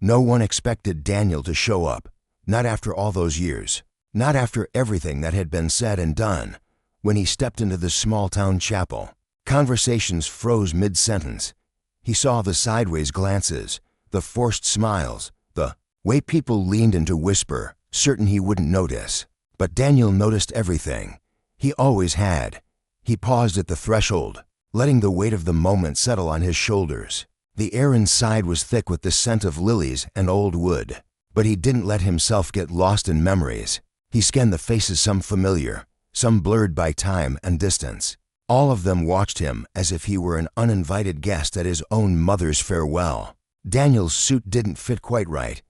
No one expected Daniel to show up, not after all those years, not after everything that had been said and done. When he stepped into the small-town chapel, conversations froze mid-sentence. He saw the sideways glances, the forced smiles, the way people leaned in to whisper, certain he wouldn't notice. But Daniel noticed everything. He always had. He paused at the threshold, letting the weight of the moment settle on his shoulders. The air inside was thick with the scent of lilies and old wood, but he didn't let himself get lost in memories. He scanned the faces, some familiar, some blurred by time and distance. All of them watched him as if he were an uninvited guest at his own mother's farewell. Daniel's suit didn't fit quite right.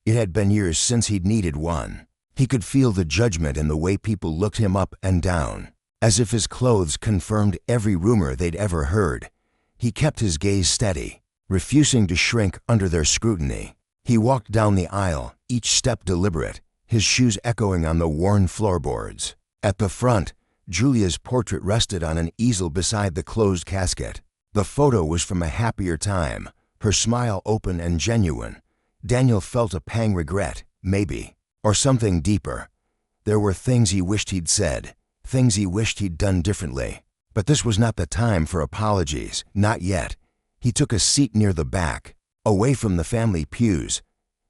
It had been years since he'd needed one. He could feel the judgment in the way people looked him up and down, as if his clothes confirmed every rumor they'd ever heard. He kept his gaze steady, refusing to shrink under their scrutiny. He walked down the aisle, each step deliberate, his shoes echoing on the worn floorboards. At the front, Julia's portrait rested on an easel beside the closed casket. The photo was from a happier time, her smile open and genuine. Daniel felt a pang, regret, maybe, or something deeper. There were things he wished he'd said, things he wished he'd done differently. But this was not the time for apologies, not yet. He took a seat near the back, away from the family pews.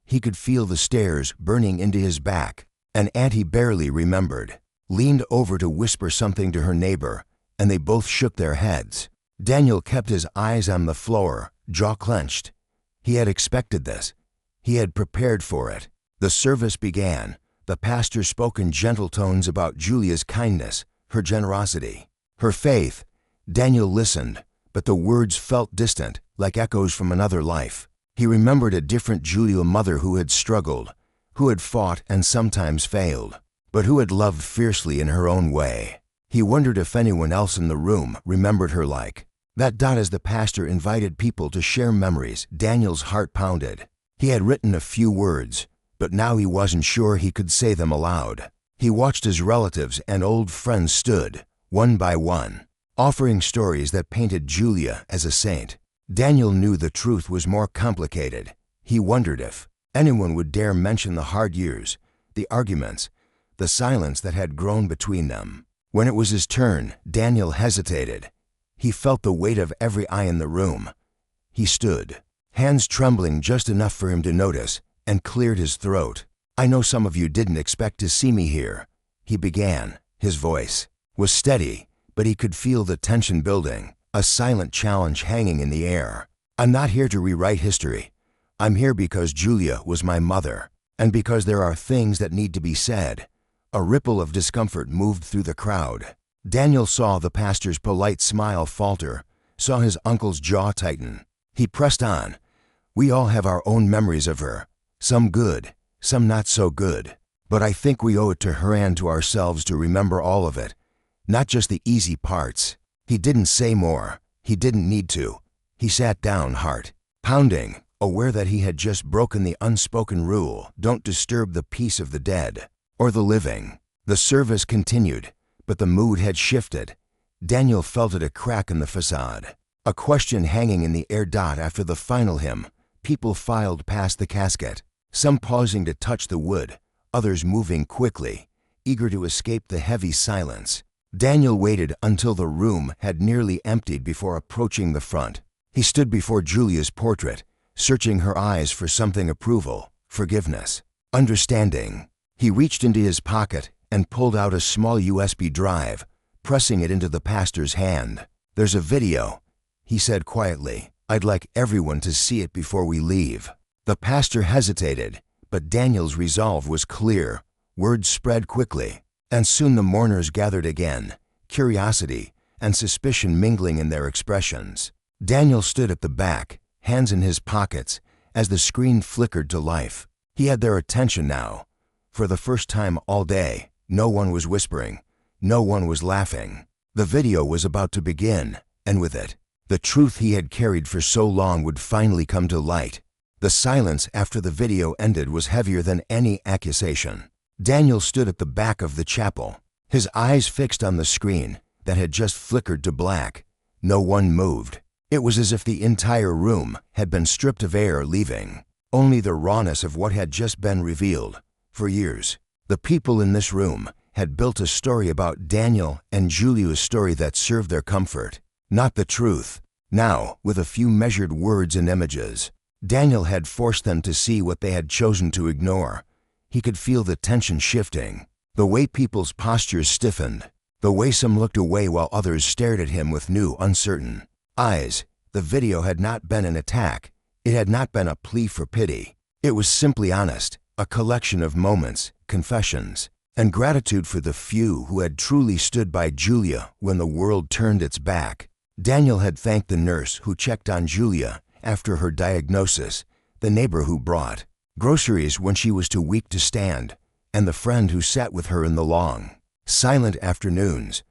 He could feel the stairs burning into his back. An aunt he barely remembered leaned over to whisper something to her neighbor, and they both shook their heads. Daniel kept his eyes on the floor, jaw clenched. He had expected this. He had prepared for it. The service began. The pastor spoke in gentle tones about Julia's kindness, her generosity, her faith. Daniel listened, but the words felt distant, like echoes from another life. He remembered a different Julia, mother who had struggled, who had fought and sometimes failed, but who had loved fiercely in her own way. He wondered if anyone else in the room remembered her like that. As the pastor invited people to share memories, Daniel's heart pounded. He had written a few words, but now he wasn't sure he could say them aloud. He watched as relatives and old friends stood, one by one, offering stories that painted Julia as a saint. Daniel knew the truth was more complicated. He wondered if anyone would dare mention the hard years, the arguments, the silence that had grown between them. When it was his turn, Daniel hesitated. He felt the weight of every eye in the room. He stood, hands trembling just enough for him to notice, and cleared his throat. "I know some of you didn't expect to see me here," he began. His voice was steady, but he could feel the tension building, a silent challenge hanging in the air. "I'm not here to rewrite history. I'm here because Julia was my mother, and because there are things that need to be said." A ripple of discomfort moved through the crowd. Daniel saw the pastor's polite smile falter, saw his uncle's jaw tighten. He pressed on. "We all have our own memories of her, some good, some not so good. But I think we owe it to her and to ourselves to remember all of it, not just the easy parts." He didn't say more. He didn't need to. He sat down, heart pounding, aware that he had just broken the unspoken rule: don't disturb the peace of the dead or the living. The service continued, but the mood had shifted. Daniel felt it, a crack in the facade, a question hanging in the air. After the final hymn, people filed past the casket, some pausing to touch the wood, others moving quickly, eager to escape the heavy silence. Daniel waited until the room had nearly emptied before approaching the front. He stood before Julia's portrait, searching her eyes for something: approval, forgiveness, understanding. He reached into his pocket and pulled out a small USB drive, pressing it into the pastor's hand. "There's a video," he said quietly. "I'd like everyone to see it before we leave." The pastor hesitated, but Daniel's resolve was clear. Word spread quickly, and soon the mourners gathered again, curiosity and suspicion mingling in their expressions. Daniel stood at the back, hands in his pockets, as the screen flickered to life. He had their attention now. For the first time all day, no one was whispering, no one was laughing. The video was about to begin, and with it, the truth he had carried for so long would finally come to light. The silence after the video ended was heavier than any accusation. Daniel stood at the back of the chapel, his eyes fixed on the screen that had just flickered to black. No one moved. It was as if the entire room had been stripped of air, leaving only the rawness of what had just been revealed. For years, the people in this room had built a story about Daniel and Julia's story that served their comfort, not the truth. Now, with a few measured words and images, Daniel had forced them to see what they had chosen to ignore. He could feel the tension shifting, the way people's postures stiffened, the way some looked away while others stared at him with new, uncertain eyes. The video had not been an attack. It had not been a plea for pity. It was simply honest, a collection of moments, confessions, and gratitude for the few who had truly stood by Julia when the world turned its back. Daniel had thanked the nurse who checked on Julia after her diagnosis, the neighbor who brought groceries when she was too weak to stand, and the friend who sat with her in the long, silent afternoons.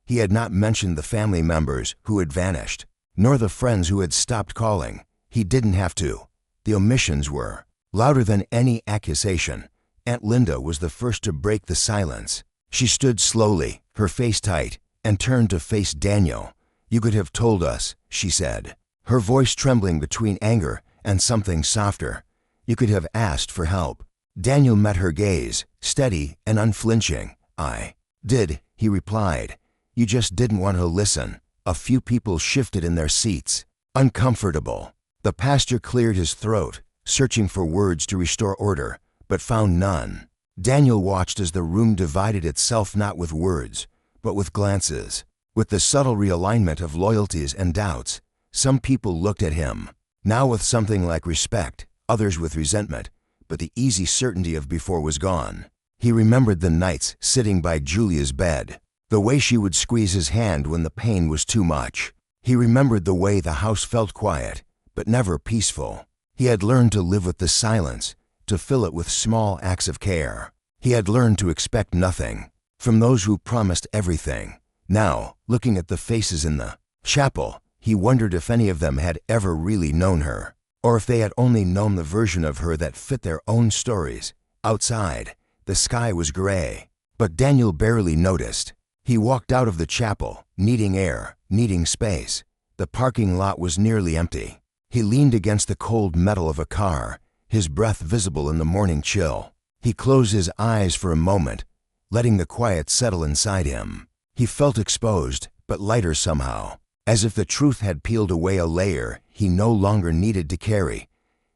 He had not mentioned the family members who had vanished, nor the friends who had stopped calling. He didn't have to. The omissions were louder than any accusation. Aunt Linda was the first to break the silence. She stood slowly, her face tight, and turned to face Daniel. "You could have told us," she said, her voice trembling between anger and something softer. "You could have asked for help." Daniel met her gaze, steady and unflinching. "I did," he replied. "You just didn't want to listen." A few people shifted in their seats, uncomfortable. The pastor cleared his throat, searching for words to restore order, but found none. Daniel watched as the room divided itself not with words, but with glances. With the subtle realignment of loyalties and doubts, some people looked at him, now with something like respect, others with resentment, but the easy certainty of before was gone. He remembered the nights sitting by Julia's bed, the way she would squeeze his hand when the pain was too much. He remembered the way the house felt quiet, but never peaceful. He had learned to live with the silence, to fill it with small acts of care. He had learned to expect nothing from those who promised everything. Now, looking at the faces in the chapel, he wondered if any of them had ever really known her, or if they had only known the version of her that fit their own stories. Outside, the sky was gray, but Daniel barely noticed. He walked out of the chapel, needing air, needing space. The parking lot was nearly empty. He leaned against the cold metal of a car, his breath visible in the morning chill. He closed his eyes for a moment, letting the quiet settle inside him. He felt exposed, but lighter somehow, as if the truth had peeled away a layer he no longer needed to carry.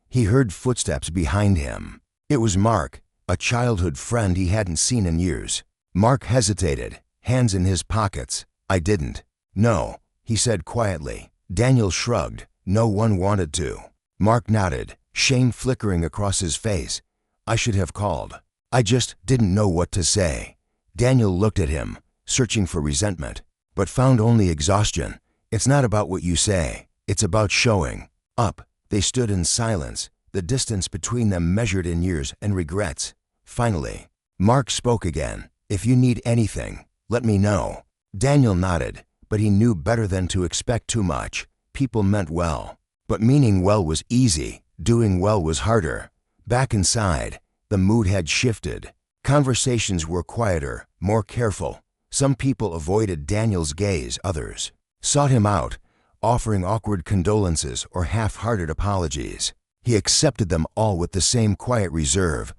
He heard footsteps behind him. It was Mark, a childhood friend he hadn't seen in years. Mark hesitated, hands in his pockets. "I didn't." "No," he said quietly. Daniel shrugged. "No one wanted to." Mark nodded, shame flickering across his face. "I should have called. I just didn't know what to say." Daniel looked at him, searching for resentment, but found only exhaustion. "It's not about what you say. It's about showing up." They stood in silence, the distance between them measured in years and regrets. Finally, Mark spoke again. "If you need anything, let me know." Daniel nodded, but he knew better than to expect too much. People meant well, but meaning well was easy. Doing well was harder. Back inside, the mood had shifted. Conversations were quieter, more careful. Some people avoided Daniel's gaze, others sought him out, offering awkward condolences or half-hearted apologies. He accepted them all with the same quiet reserve.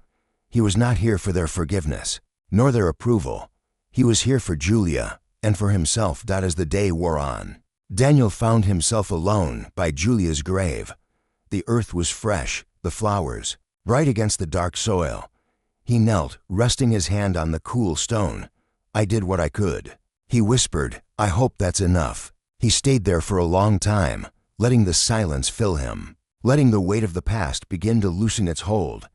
He was not here for their forgiveness, nor their approval. He was here for Julia, and for himself. As the day wore on, Daniel found himself alone by Julia's grave. The earth was fresh, the flowers bright against the dark soil. He knelt, resting his hand on the cool stone. "I did what I could," he whispered. "I hope that's enough." He stayed there for a long time, letting the silence fill him, letting the weight of the past begin to loosen its hold.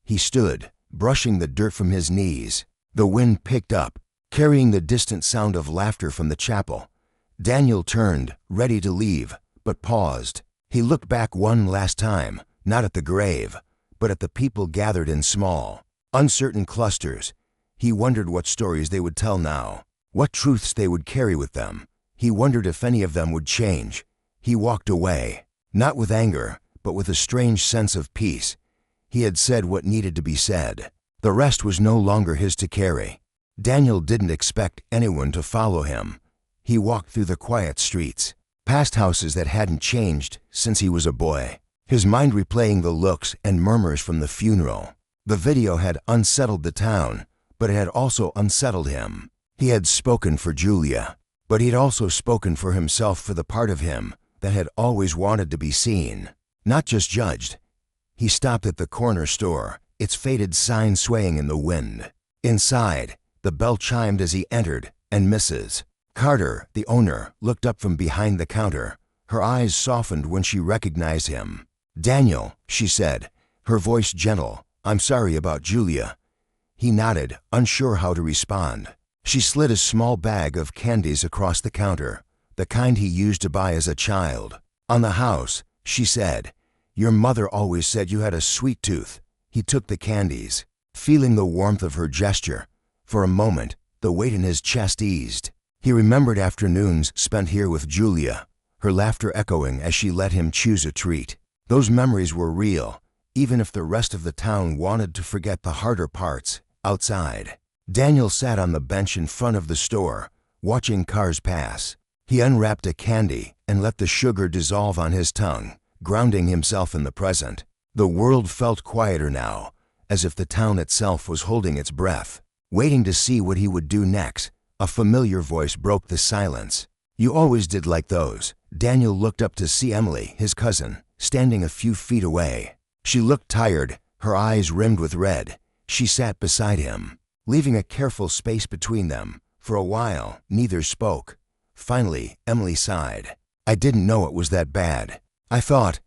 He stood, brushing the dirt from his knees. The wind picked up, carrying the distant sound of laughter from the chapel. Daniel turned, ready to leave, but paused. He looked back one last time, not at the grave, but at the people gathered in small, uncertain clusters. He wondered what stories they would tell now, what truths they would carry with them. He wondered if any of them would change. He walked away, not with anger, but with a strange sense of peace. He had said what needed to be said. The rest was no longer his to carry. Daniel didn't expect anyone to follow him. He walked through the quiet streets, past houses that hadn't changed since he was a boy. his mind replaying the looks and murmurs from the funeral. The video had unsettled the town, but it had also unsettled him. He had spoken for Julia, but he had also spoken for himself, for the part of him that had always wanted to be seen, not just judged. He stopped at the corner store, its faded sign swaying in the wind. Inside, the bell chimed as he entered, and Mrs. Carter, the owner, looked up from behind the counter. Her eyes softened when she recognized him. "Daniel," she said, her voice gentle, "I'm sorry about Julia." He nodded, unsure how to respond. She slid a small bag of candies across the counter, the kind he used to buy as a child. "On the house," she said. "Your mother always said you had a sweet tooth." He took the candies, feeling the warmth of her gesture. For a moment, the weight in his chest eased. He remembered afternoons spent here with Julia, her laughter echoing as she let him choose a treat. Those memories were real, even if the rest of the town wanted to forget the harder parts. Outside, Daniel sat on the bench in front of the store, watching cars pass. He unwrapped a candy and let the sugar dissolve on his tongue, grounding himself in the present. The world felt quieter now, as if the town itself was holding its breath, waiting to see what he would do next. A familiar voice broke the silence. "You always did like those." Daniel looked up to see Emily, his cousin, standing a few feet away. She looked tired, her eyes rimmed with red. She sat beside him, leaving a careful space between them. For a while, neither spoke. Finally, Emily sighed. "I didn't know it was that bad. I thought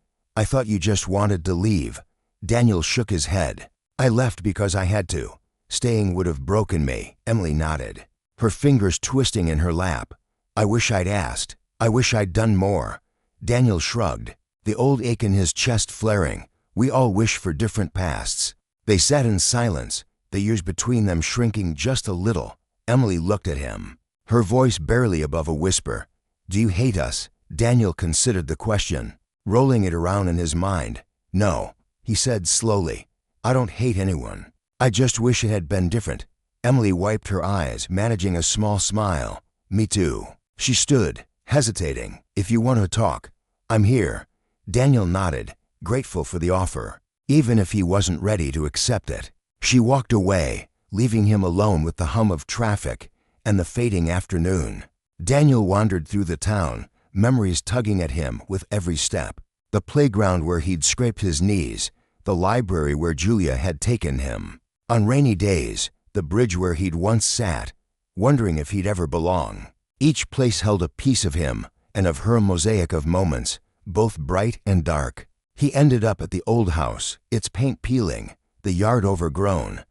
you just wanted to leave." Daniel shook his head. "I left because I had to. Staying would have broken me." Emily nodded, her fingers twisting in her lap. "I wish I'd asked. I wish I'd done more." Daniel shrugged, the old ache in his chest flaring. We all wish for different pasts. They sat in silence, the years between them shrinking just a little. Emily looked at him, her voice barely above a whisper. "Do you hate us?" Daniel considered the question, rolling it around in his mind. "No," he said slowly. "I don't hate anyone. I just wish it had been different." Emily wiped her eyes, managing a small smile. "Me too." She stood, hesitating. "If you want to talk, I'm here." Daniel nodded, grateful for the offer, even if he wasn't ready to accept it. She walked away, leaving him alone with the hum of traffic and the fading afternoon. Daniel wandered through the town, memories tugging at him with every step. The playground where he'd scraped his knees, the library where Julia had taken him. On rainy days, the bridge where he'd once sat, wondering if he'd ever belong. Each place held a piece of him and of her mosaic of moments, both bright and dark. He ended up at the old house, its paint peeling, the yard overgrown.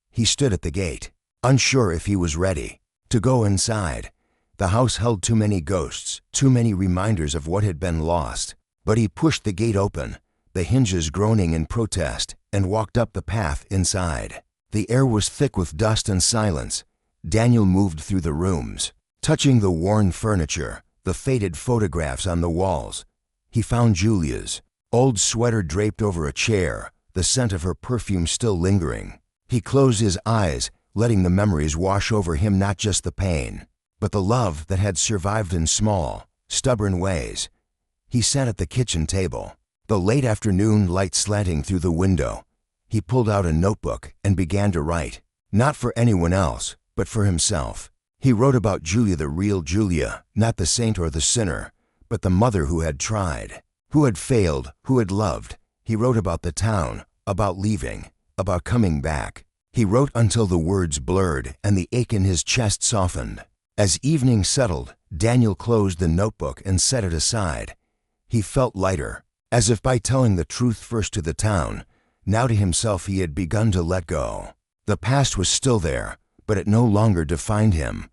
He stood at the gate, unsure if he was ready to go inside. The house held too many ghosts, too many reminders of what had been lost. But he pushed the gate open, the hinges groaning in protest, and walked up the path inside. The air was thick with dust and silence. Daniel moved through the rooms, touching the worn furniture, the faded photographs on the walls. He found Julia's old sweater draped over a chair, the scent of her perfume still lingering. He closed his eyes, letting the memories wash over him, not just the pain, but the love that had survived in small, stubborn ways. He sat at the kitchen table, the late afternoon light slanting through the window. He pulled out a notebook and began to write, not for anyone else, but for himself. He wrote about Julia, the real Julia, not the saint or the sinner, but the mother who had tried, who had failed, who had loved. He wrote about the town, about leaving, about coming back. He wrote until the words blurred and the ache in his chest softened. As evening settled, Daniel closed the notebook and set it aside. He felt lighter, as if by telling the truth first to the town, now to himself he had begun to let go. The past was still there, but it no longer defined him.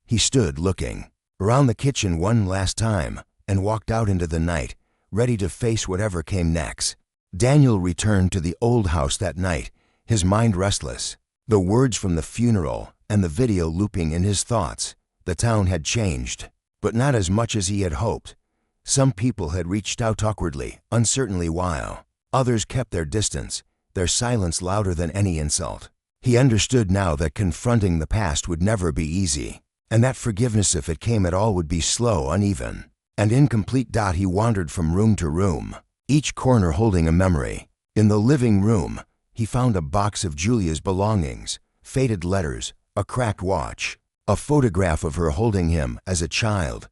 He stood looking around the kitchen one last time and walked out into the night, ready to face whatever came next. Daniel returned to the old house that night, his mind restless, the words from the funeral and the video looping in his thoughts. The town had changed, but not as much as he had hoped. Some people had reached out awkwardly, uncertainly, while others kept their distance, their silence louder than any insult. He understood now that confronting the past would never be easy, and that forgiveness, if it came at all, would be slow, uneven, and incomplete. He wandered from room to room, each corner holding a memory. In the living room, he found a box of Julia's belongings, faded letters, a cracked watch, a photograph of her holding him as a child.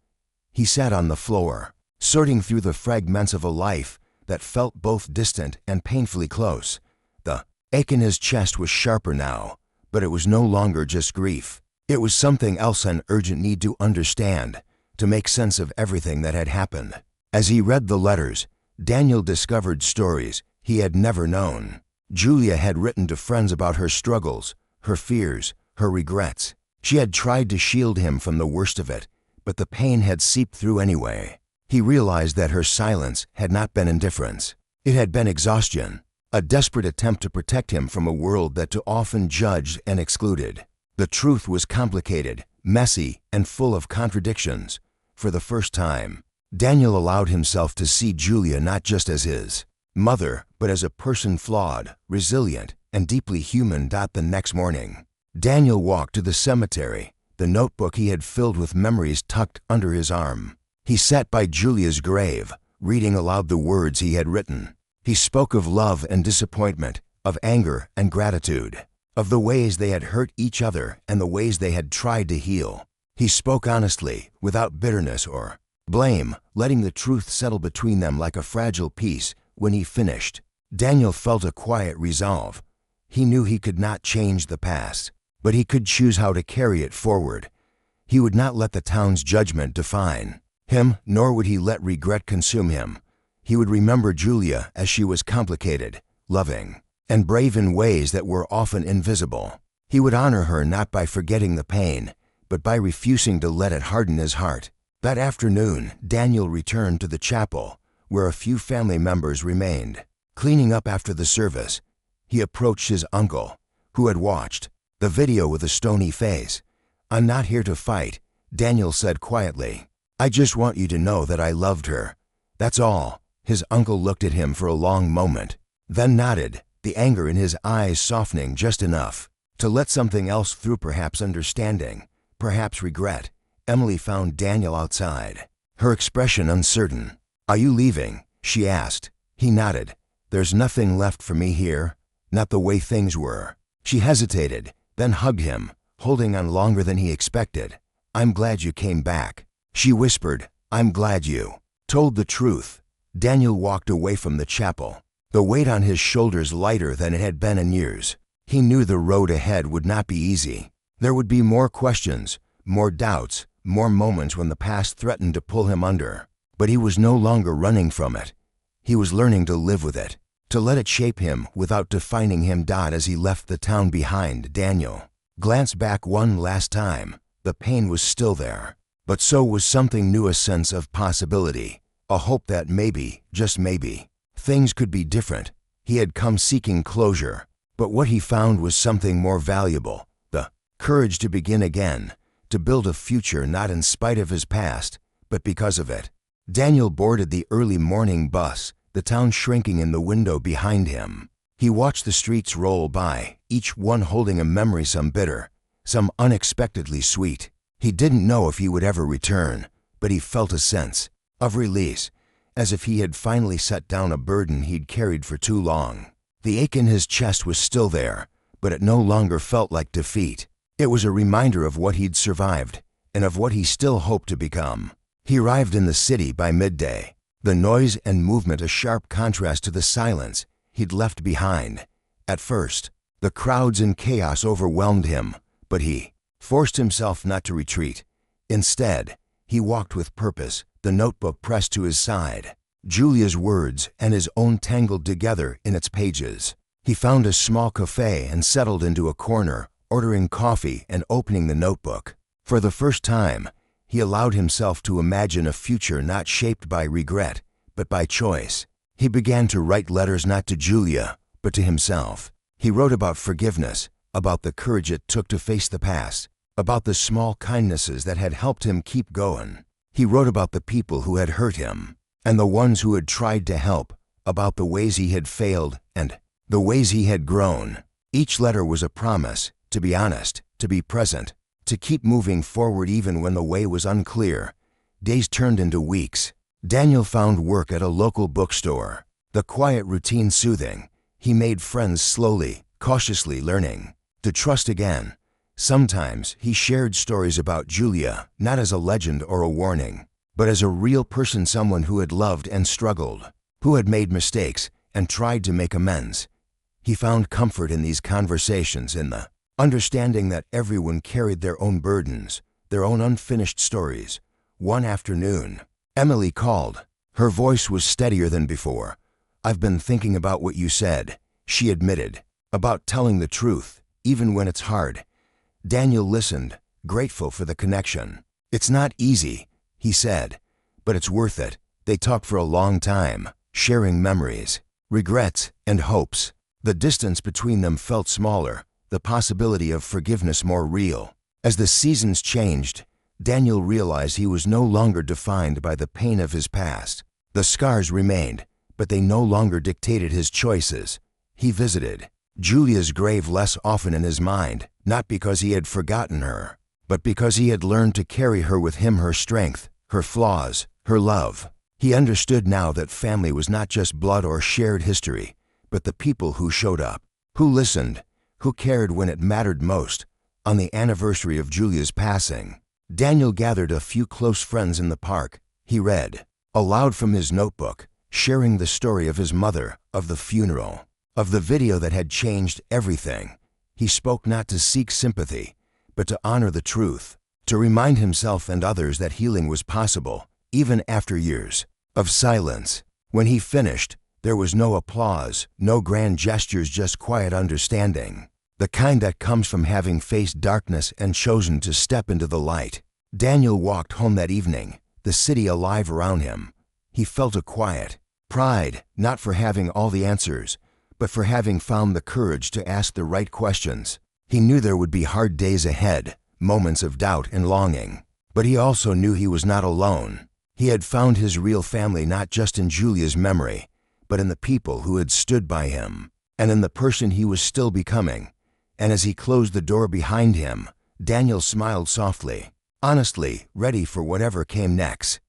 He sat on the floor, sorting through the fragments of a life that felt both distant and painfully close. The ache in his chest was sharper now, but it was no longer just grief. It was something else, an urgent need to understand, to make sense of everything that had happened. As he read the letters, Daniel discovered stories he had never known. Julia had written to friends about her struggles, her fears, her regrets. She had tried to shield him from the worst of it, but the pain had seeped through anyway. He realized that her silence had not been indifference. It had been exhaustion, a desperate attempt to protect him from a world that too often judged and excluded. The truth was complicated, messy, and full of contradictions. For the first time, Daniel allowed himself to see Julia not just as his mother, but as a person flawed, resilient, and deeply human. The next morning, Daniel walked to the cemetery, the notebook he had filled with memories tucked under his arm. He sat by Julia's grave, reading aloud the words he had written. He spoke of love and disappointment, of anger and gratitude, of the ways they had hurt each other and the ways they had tried to heal. He spoke honestly, without bitterness or blame, letting the truth settle between them like a fragile piece. When he finished, Daniel felt a quiet resolve. He knew he could not change the past, but he could choose how to carry it forward. He would not let the town's judgment define him, nor would he let regret consume him. He would remember Julia as she was complicated, loving, and brave in ways that were often invisible. He would honor her not by forgetting the pain, but by refusing to let it harden his heart. That afternoon, Daniel returned to the chapel, where a few family members remained. Cleaning up after the service, he approached his uncle, who had watched the video with a stony face. "I'm not here to fight," Daniel said quietly. "I just want you to know that I loved her. That's all." His uncle looked at him for a long moment, then nodded, the anger in his eyes softening just enough to let something else through, perhaps understanding, perhaps regret. Emily found Daniel outside, her expression uncertain. "Are you leaving?" she asked. He nodded. "There's nothing left for me here, not the way things were." She hesitated, then hugged him, holding on longer than he expected. "I'm glad you came back," she whispered. "I'm glad you told the truth." Daniel walked away from the chapel, the weight on his shoulders lighter than it had been in years. He knew the road ahead would not be easy. There would be more questions, more doubts, more moments when the past threatened to pull him under. But he was no longer running from it. He was learning to live with it, to let it shape him without defining him. As he left the town behind, Daniel glanced back one last time. The pain was still there, but so was something new, a sense of possibility, a hope that maybe, just maybe, things could be different. He had come seeking closure, but what he found was something more valuable, the courage to begin again, to build a future not in spite of his past, but because of it. Daniel boarded the early morning bus, the town shrinking in the window behind him. He watched the streets roll by, each one holding a memory, some bitter, some unexpectedly sweet. He didn't know if he would ever return, but he felt a sense of release, as if he had finally set down a burden he'd carried for too long. The ache in his chest was still there, but it no longer felt like defeat. It was a reminder of what he'd survived, and of what he still hoped to become. He arrived in the city by midday, the noise and movement a sharp contrast to the silence he'd left behind. At first, the crowds and chaos overwhelmed him, but he forced himself not to retreat. Instead, he walked with purpose, the notebook pressed to his side, Julia's words and his own tangled together in its pages. He found a small cafe and settled into a corner, ordering coffee and opening the notebook. For the first time, he allowed himself to imagine a future not shaped by regret, but by choice. He began to write letters not to Julia, but to himself. He wrote about forgiveness, about the courage it took to face the past, about the small kindnesses that had helped him keep going. He wrote about the people who had hurt him, and the ones who had tried to help, about the ways he had failed and the ways he had grown. Each letter was a promise, to be honest, to be present, to keep moving forward even when the way was unclear. Days turned into weeks. Daniel found work at a local bookstore. The quiet routine soothing. He made friends slowly, cautiously learning to trust again. Sometimes he shared stories about Julia, not as a legend or a warning, but as a real person, someone who had loved and struggled, who had made mistakes and tried to make amends. He found comfort in these conversations, in the understanding that everyone carried their own burdens, their own unfinished stories. One afternoon, Emily called. Her voice was steadier than before. "I've been thinking about what you said," she admitted, "about telling the truth, even when it's hard." Daniel listened, grateful for the connection. "It's not easy," he said, "but it's worth it." They talked for a long time, sharing memories, regrets, and hopes. The distance between them felt smaller, the possibility of forgiveness more real. As the seasons changed, Daniel realized he was no longer defined by the pain of his past. The scars remained, but they no longer dictated his choices. He visited Julia's grave less often in his mind, not because he had forgotten her, but because he had learned to carry her with him, her strength, her flaws, her love. He understood now that family was not just blood or shared history, but the people who showed up, who listened, who cared when it mattered most. On the anniversary of Julia's passing, Daniel gathered a few close friends in the park. He read aloud from his notebook, sharing the story of his mother, of the funeral, of the video that had changed everything. He spoke not to seek sympathy, but to honor the truth, to remind himself and others that healing was possible, even after years of silence. When he finished, there was no applause, no grand gestures, just quiet understanding, the kind that comes from having faced darkness and chosen to step into the light. Daniel walked home that evening, the city alive around him. He felt a quiet pride, not for having all the answers, but for having found the courage to ask the right questions. He knew there would be hard days ahead, moments of doubt and longing, but he also knew he was not alone. He had found his real family not just in Julia's memory, but in the people who had stood by him, and in the person he was still becoming. And as he closed the door behind him, Daniel smiled softly, honestly, ready for whatever came next.